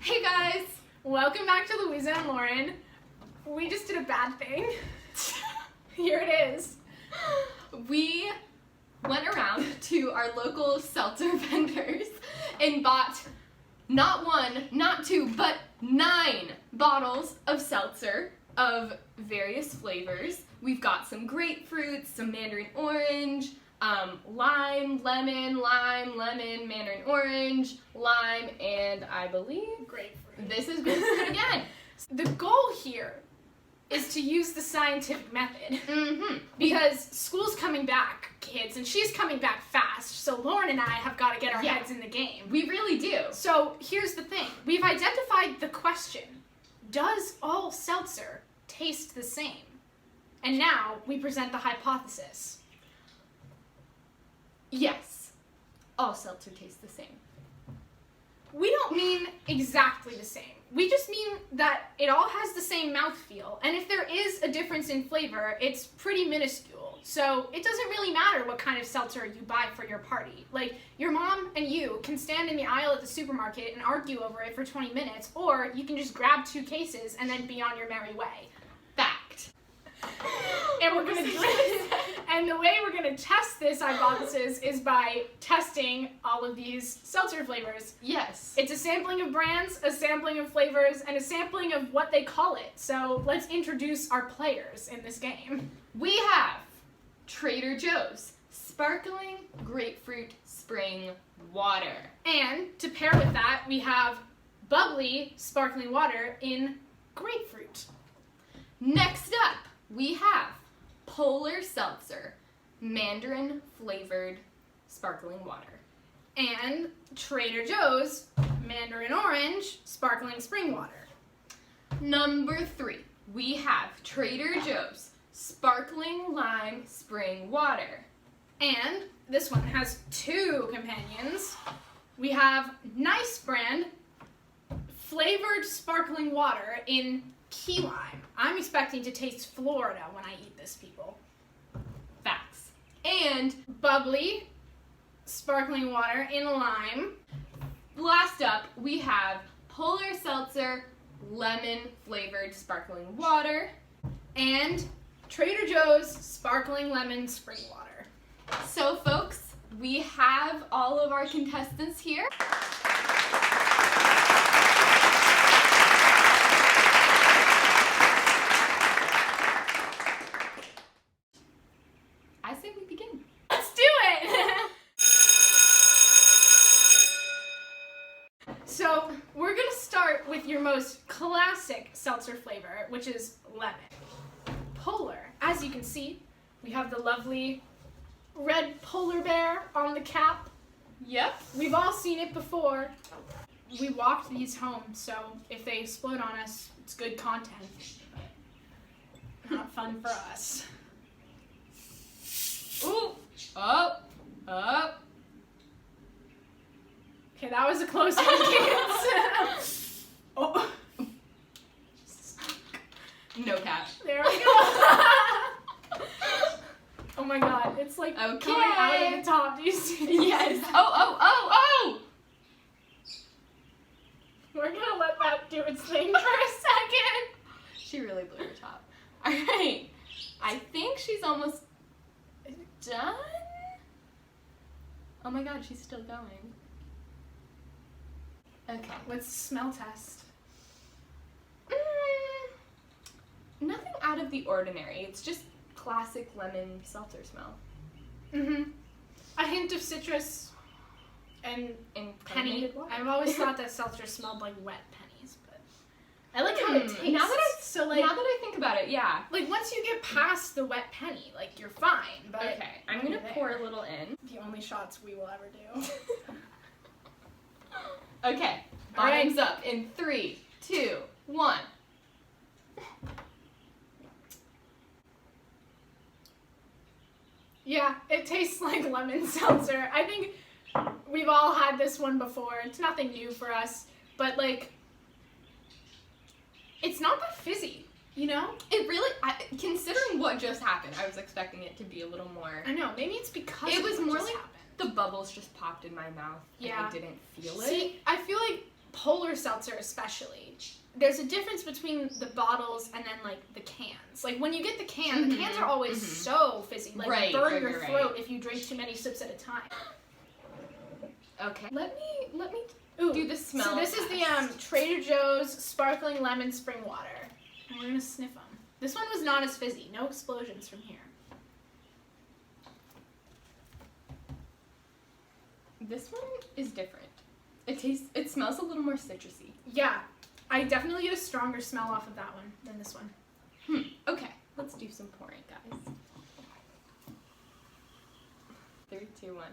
Hey guys! Welcome back to Louisa and Lauren. We just did a bad thing. Here it is. We went around to our local seltzer vendors and bought not one, not two, but 9 bottles of seltzer of various flavors. We've got some grapefruit, some mandarin orange, lime, lemon, mandarin orange, lime, and I believe Grapefruit. this is grapefruit again. The goal here is to use the scientific method. Because school's coming back, kids, and she's coming back fast, so Lauren and I have got to get our heads in the game. We really do. So here's the thing. We've identified the question. Does all seltzer taste the same? And now we present the hypothesis. Yes, all seltzer tastes the same. We don't mean exactly the same. We just mean that it all has the same mouthfeel, and if there is a difference in flavor, it's pretty minuscule. So it doesn't really matter what kind of seltzer you buy for your party. Like, your mom and you can stand in the aisle at the supermarket and argue over it for 20 minutes, or you can just grab 2 cases and then be on your merry way. Fact. And we're gonna do this. And the way we're gonna test this hypothesis is by testing all of these seltzer flavors. Yes. It's a sampling of brands, a sampling of flavors, and a sampling of what they call it. So let's introduce our players in this game. We have Trader Joe's Sparkling Grapefruit Spring Water. And to pair with that, we have bubbly sparkling water in grapefruit. Next up, we have Polar Seltzer Mandarin Flavored Sparkling Water. And Trader Joe's Mandarin Orange Sparkling Spring Water. Number 3, we have Trader Joe's Sparkling Lime Spring Water. And this one has 2 companions. We have Nice brand flavored sparkling water in key lime. I'm expecting to taste Florida when I eat this, people. Facts. And Bubbly sparkling water in lime. last up, we have Polar Seltzer Lemon Flavored Sparkling Water. And Trader Joe's sparkling lemon spring water. So folks, we have all of our contestants here. I say we begin. Let's do it! So, we're gonna start with your most classic seltzer flavor, which is lemon. Polar. As you can see, we have the lovely red polar bear on the cap. Yep. We've all seen it before. We walked these home, so if they explode on us, it's good content. Not fun for us. Ooh. Oh. Oh. Okay, that was a close one, kids. Oh. No cap. There we go. Oh my god, it's like Okay. coming out of the top. Do you see this? Yes. Oh. We're gonna let that do its thing for a second. She really blew her top. All right. I think she's almost done. Oh my god, she's still going. Okay. Let's smell test. Nothing out of the ordinary. It's just classic lemon seltzer smell. A hint of citrus and penny. Carbonated water. I've always thought that seltzer smelled like wet pennies, but I like how it tastes. Now that I think about it, yeah. like once you get past the wet penny, like you're fine. But Okay, I'm gonna pour a little in. The only shots we will ever do. Okay, All right. bottoms up in 3, 2, 1. Yeah, it tastes like lemon seltzer. I think we've all had this one before. It's nothing new for us, but like, it's not that fizzy, you know? It really, considering what just happened, I was expecting it to be a little more. I know, maybe it's because It was what more just like happened. the bubbles just popped in my mouth. Yeah. And I didn't feel it. See, I feel like Polar Seltzer especially, there's a difference between the bottles and then, like, the cans. Like, when you get the can, the cans are always so fizzy. Like, burn your throat if you drink too many sips at a time. Okay. Let me Ooh, do the smell. So this is the Trader Joe's Sparkling Lemon Spring Water. And we're going to sniff them. This one was not as fizzy. No explosions from here. This one is different. It smells a little more citrusy. Yeah. I definitely get a stronger smell off of that one than this one. Okay. Let's do some pouring, guys. 3, 2, 1.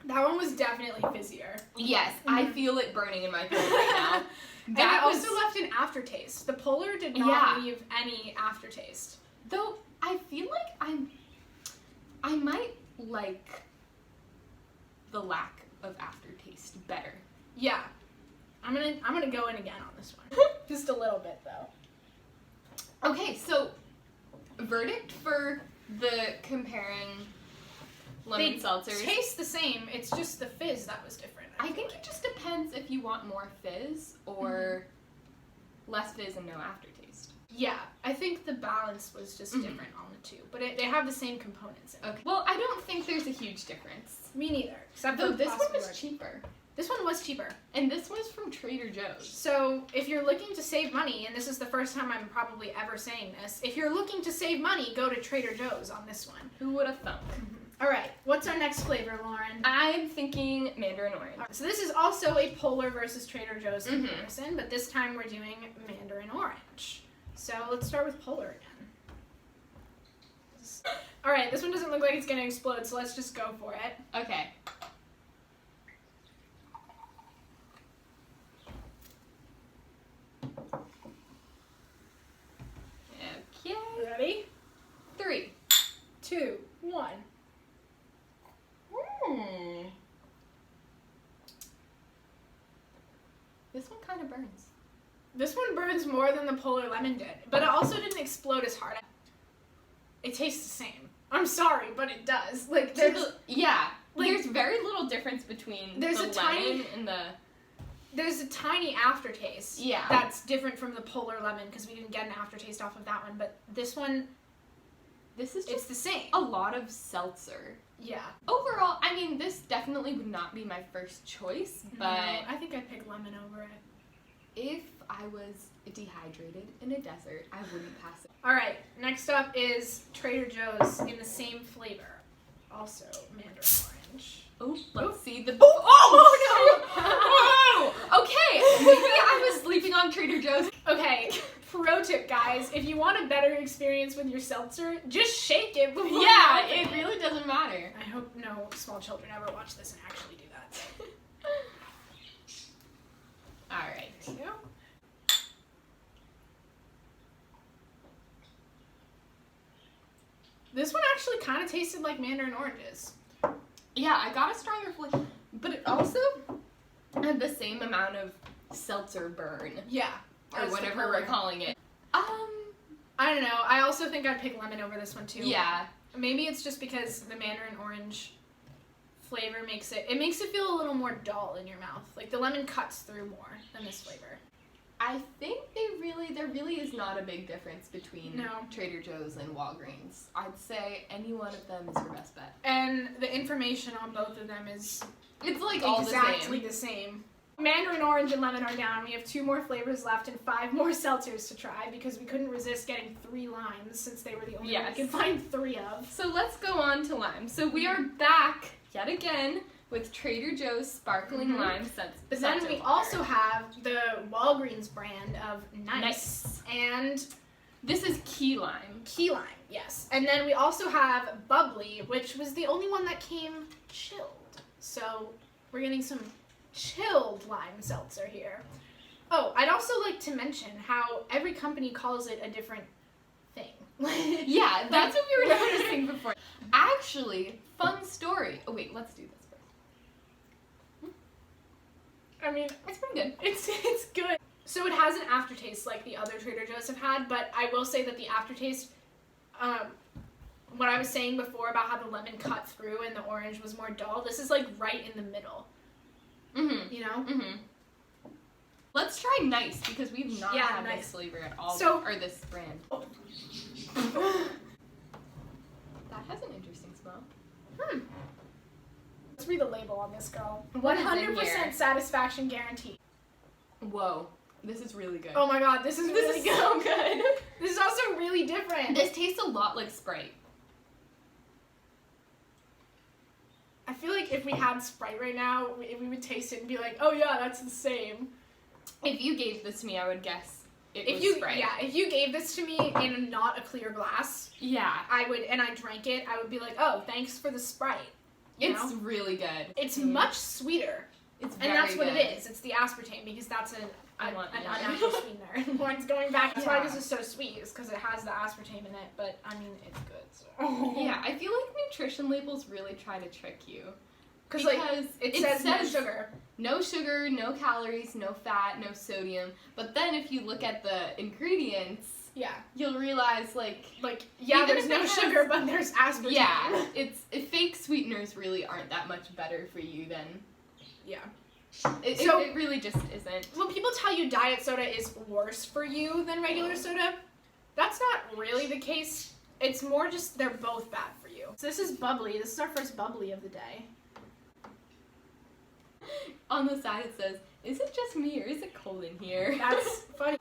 That one was definitely fizzier. Yes, I feel it burning in my throat right now. That and it also left an aftertaste. The Polar did not leave any aftertaste. Though I feel like I might like the lack of aftertaste better. Yeah. I'm gonna go in again on this one. Just a little bit though. Okay, so verdict for the comparing lemon seltzers. Taste the same, it's just the fizz that was different. I think it just depends if you want more fizz or less fizz and no aftertaste. Yeah, I think the balance was just different on the two, but they have the same components in it. Okay. Well, I don't think there's a huge difference. Me neither. Except Though for this one was cheaper. This one was cheaper. And this was from Trader Joe's. So if you're looking to save money, and this is the first time I'm probably ever saying this, if you're looking to save money, go to Trader Joe's on this one. Who would have thunk? All right, what's our next flavor, Lauren? I'm thinking mandarin orange. So this is also a Polar versus Trader Joe's comparison, but this time we're doing mandarin orange. So let's start with Polar again. All right, this one doesn't look like it's going to explode, so let's just go for it. Okay. Okay. Ready? 3, 2, 1. This one kind of burns. This one burns more than the Polar Lemon did, but it also didn't explode as hard. It tastes the same. I'm sorry, but it does. Like there's there's very little difference between the lemon and the. There's a tiny aftertaste. Yeah. That's different from the Polar Lemon because we didn't get an aftertaste off of that one, but this one. This is just it's the same. A lot of seltzer. Yeah. Overall, I mean, this definitely would not be my first choice, but no, I think I'd pick lemon over it. If I was dehydrated in a desert, I wouldn't pass it. All right, next up is Trader Joe's in the same flavor, also mandarin orange. Oh, let's see the. Oh no! Whoa! Okay, maybe I was sleeping on Trader Joe's. Okay, pro tip, guys: if you want a better experience with your seltzer, just shake it before. Yeah, it really doesn't matter. I hope no small children ever watch this and actually do that. All right. Yeah. This one actually kind of tasted like mandarin oranges. Yeah, I got a stronger flavor, but it also had the same amount of seltzer burn. Yeah. Or whatever we're calling it. I don't know. I also think I'd pick lemon over this one too. Yeah. Maybe it's just because the mandarin orange flavor makes it feel a little more dull in your mouth. Like the lemon cuts through more than this flavor. I think there really is not a big difference between No. Trader Joe's and Walgreens. I'd say any one of them is your best bet. And the information on both of them is It's like all exactly the same. Mandarin orange and lemon are down. We have 2 more flavors left and 5 more seltzers to try because we couldn't resist getting 3 limes since they were the only one we could find 3 of. So let's go on to lime. So we are back yet again with Trader Joe's sparkling lime seltzer. But then we also have the Walgreens brand of Nice. And this is key lime. Key lime, yes. And then we also have Bubbly, which was the only one that came chilled. So we're getting some chilled lime seltzer here. Oh, I'd also like to mention how every company calls it a different thing. Yeah, that's what we were noticing before. Actually, fun story. Oh wait, let's do this first. I mean, it's pretty good. It's good. So it has an aftertaste like the other Trader Joe's have had, but I will say that the aftertaste what I was saying before about how the lemon cut through and the orange was more dull, this is like right in the middle. Mm-hmm. You know? Mm-hmm. Let's try Nice, because we've not had Nice. this flavor at all, So, or this brand. That has an interesting smell. Let's read the label on this, girl. What is in 100% here? satisfaction guarantee. Whoa, this is really good. Oh my god, this is really good. So good. This is also really different. This tastes a lot like Sprite. I feel like if we had Sprite right now, we would taste it and be like, oh yeah, that's the same. If you gave this to me, I would guess it If was you Sprite. if you gave this to me in not a clear glass, Yeah. and I drank it, I would be like, oh, thanks for the Sprite. You It's know? really good. It's much sweeter. It's And very that's what good. it is. It's the aspartame because that's an Yeah. unnatural sweetener. Lauren's going back. That's why Yeah. this is so sweet, is because it has the aspartame in it. But I mean, it's good. So. Yeah, I feel like nutrition labels really try to trick you. Because like it says no sugar. No sugar, no calories, no fat, no sodium. But then if you look at the ingredients, Yeah. you'll realize Yeah, even there's if no it has- sugar, but there's aspartame. yeah, fake sweeteners really aren't that much better for you than Yeah. it really just isn't. When people tell you diet soda is worse for you than regular soda, that's not really the case. It's more just they're both bad for you. So this is bubbly. This is our first bubbly of the day. On the side it says, "Is it just me or is it cold in here?" That's funny.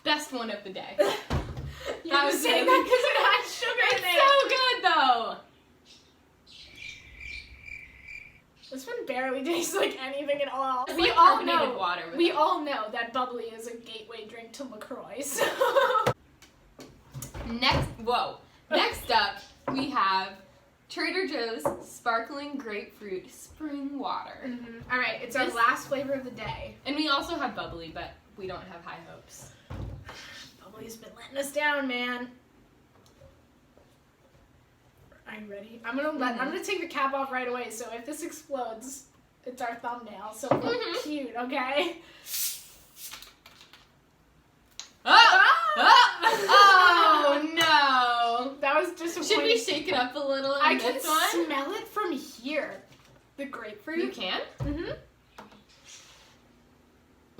Best one of the day. You're That just was saying really- that because it had sugar in It's it. so good though. This one barely tastes like anything at all. It's We like all carbonated know. water with We it. all know that bubbly is a gateway drink to LaCroix. So. Next up, we have Trader Joe's Sparkling Grapefruit Spring Water. Mm-hmm. All right, it's our This- last flavor of the day. And we also have bubbly, but we don't have high hopes. Bubbly's been letting us down, man. Are you ready? I'm gonna take the cap off right away. So if this explodes, it's our thumbnail. So look cute, okay? Oh no! That was disappointing. Should we shake it up a little in I can this one? smell it from here. The grapefruit. You can? Mm-hmm.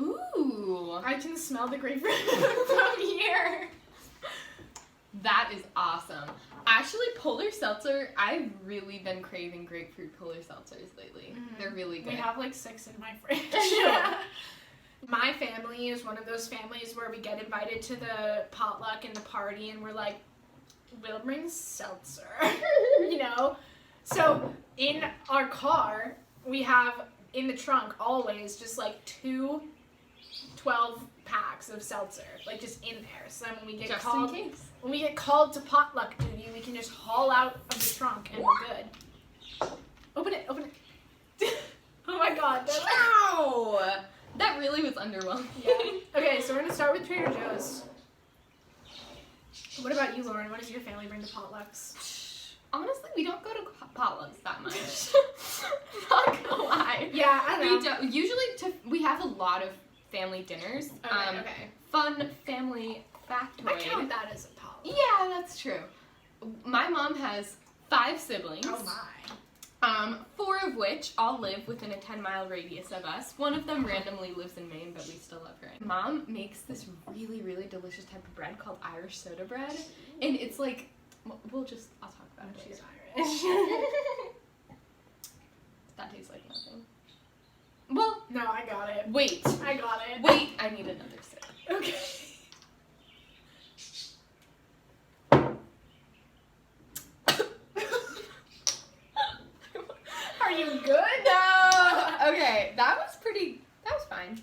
Ooh. I can smell the grapefruit from here. That is awesome. Actually, Polar Seltzer, I've really been craving grapefruit Polar Seltzers lately. Mhm. They're really good. We have like 6 in my fridge. My family is one of those families where we get invited to the potluck and the party and we're like, we'll bring seltzer, you know? So in our car, we have in the trunk always just like 2 12-packs of seltzer, like just in there. So then when we get Just called, in case. when we get called to potluck duty, we can just haul out of the trunk and we're good. Open it, open it. Oh my god. Ow! That really was underwhelming. Yeah. Okay, so we're gonna start with Trader Joe's. What about you, Lauren? What does your family bring to potlucks? Honestly, we don't go to potlucks that much. Not gonna lie. Yeah, I We know. don't. Usually, we have a lot of family dinners. Okay. Fun family factoid. I count that as a potluck. Yeah, that's true. My mom has 5 siblings. Oh my. 4 of which all live within a 10-mile radius of us. One of them randomly lives in Maine, but we still love her. Mom makes this really, really delicious type of bread called Irish soda bread. And it's like, I'll talk about it She's later. Irish. That tastes like nothing. Well, No, I got it. wait. I got it. Wait, I need another sip. Okay. Are you good? No! Okay, that was fine.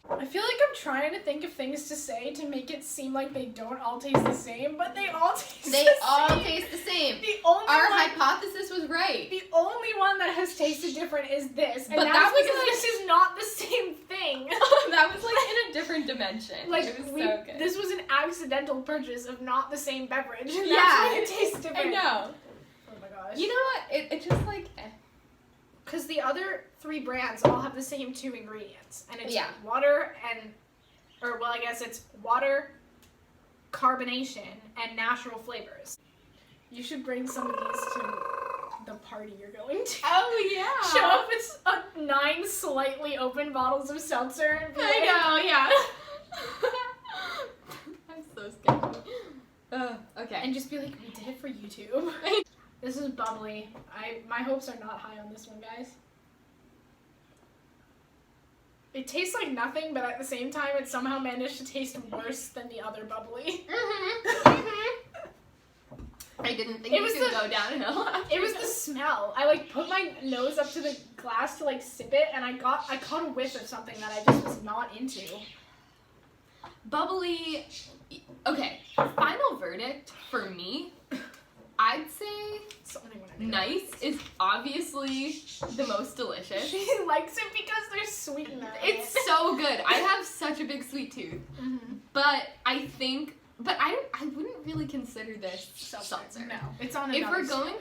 I feel like I'm trying to think of things to say to make it seem like they don't all taste the same, but they all taste They the all same. taste the same. The only Our one, hypothesis was right. the only one that has tasted different is this, and But that's that was because like- this is not the same thing. That was like in a different dimension. Like it was so good. this was an accidental purchase of not the same beverage. And Yeah. that's why it tastes I different. know. Oh my gosh. You know what? It just like Because the other 3 brands all have the same 2 ingredients, and it's Yeah. water I guess it's water, carbonation, and natural flavors. You should bring some of these to the party you're going to. Oh yeah. Show up with 9 slightly open bottles of seltzer and be like, I know, yeah. I'm so scared. Okay. and just be like, we did it for YouTube. This is bubbly. My hopes are not high on this one, guys. It tastes like nothing, but at the same time, it somehow managed to taste worse than the other bubbly. I didn't think it could go downhill. It was the smell. I like put my nose up to the glass to like sip it, and I caught a whiff of something that I just was not into. Bubbly. Okay. Final verdict for me. I'd say nice is obviously the most delicious. She likes it because there's sweetener. It's so good. I have such a big sweet tooth, but I wouldn't really consider this seltzer. No, it's on. If we're scale, going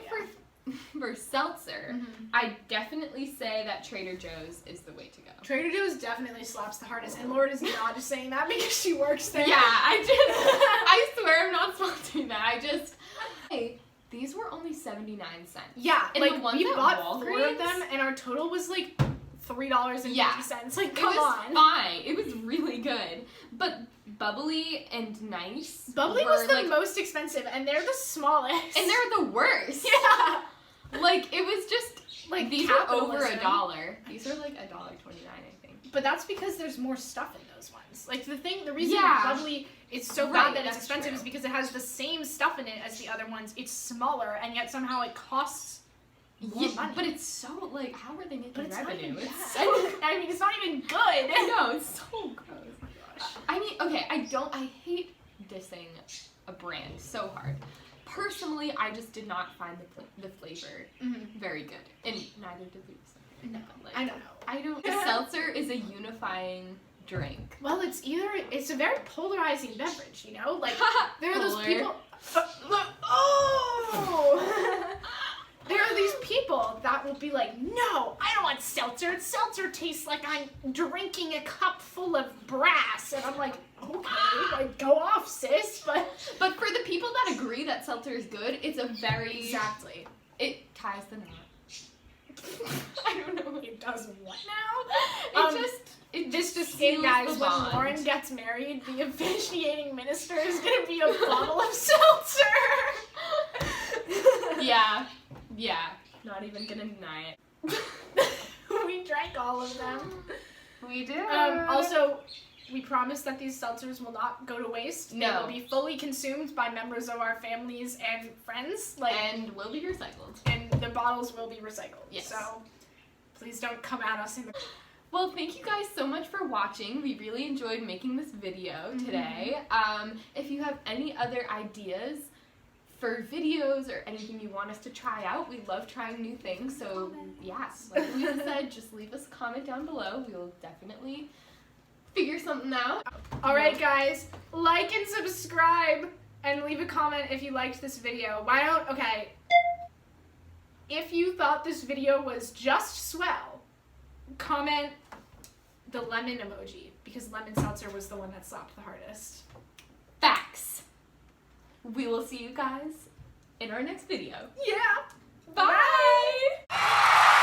for seltzer, I definitely say that Trader Joe's is the way to go. Trader Joe's definitely slaps the hardest, and Laura is not just saying that because she works there. Yeah, I swear I'm not sponsoring that. Hey, these were only 79 cents. Yeah, and like the ones we at bought Walgreens, 4 of them, and our total was like $3.50. Yeah. Like, come on. It was fine. It was really good. But bubbly and nice. Bubbly was the most expensive, and they're the smallest. And they're the worst. Yeah. Like, it was just, like, these are over $1. These are like $1.29, I think. But that's because there's more stuff in those ones. Like, the reason bubbly is so bad that it's expensive is because it has the same stuff in it as the other ones. It's smaller, and yet somehow it costs more money. But it's so, like, how are they making revenue? It's so, I mean, it's not even good. I know, it's so gross. Oh my gosh. I mean, okay, I hate dissing a brand so hard. Personally, I just did not find the flavor very good, and neither did we. So. No, like, I don't know. The seltzer is a unifying drink. Well, it's a very polarizing beverage, you know? Like, there are those people... There are these people that will be like, no, I don't want seltzer. Seltzer tastes like I'm drinking a cup full of brass. And I'm like, okay, like, go off, sis. But for the people that agree that seltzer is good, it's a very... Exactly. It ties the knot. I don't know. It does what now? This just in, guys, when Lauren gets married, the officiating minister is going to be a bottle of seltzer. Yeah. Not even going to deny it. We drank all of them. We did. Also, we promise that these seltzers will not go to waste. No. They will be fully consumed by members of our families and friends. And will be recycled. And the bottles will be recycled. Yes. So, please don't come at us in the... Well, thank you guys so much for watching. We really enjoyed making this video today. If you have any other ideas for videos or anything you want us to try out, we love trying new things. So, yes, like we said, just leave us a comment down below. We will definitely figure something out. Alright, guys, like and subscribe and leave a comment if you liked this video. If you thought this video was just swell, comment the lemon emoji, because lemon seltzer was the one that slapped the hardest. Facts. We will see you guys in our next video. Yeah. Bye.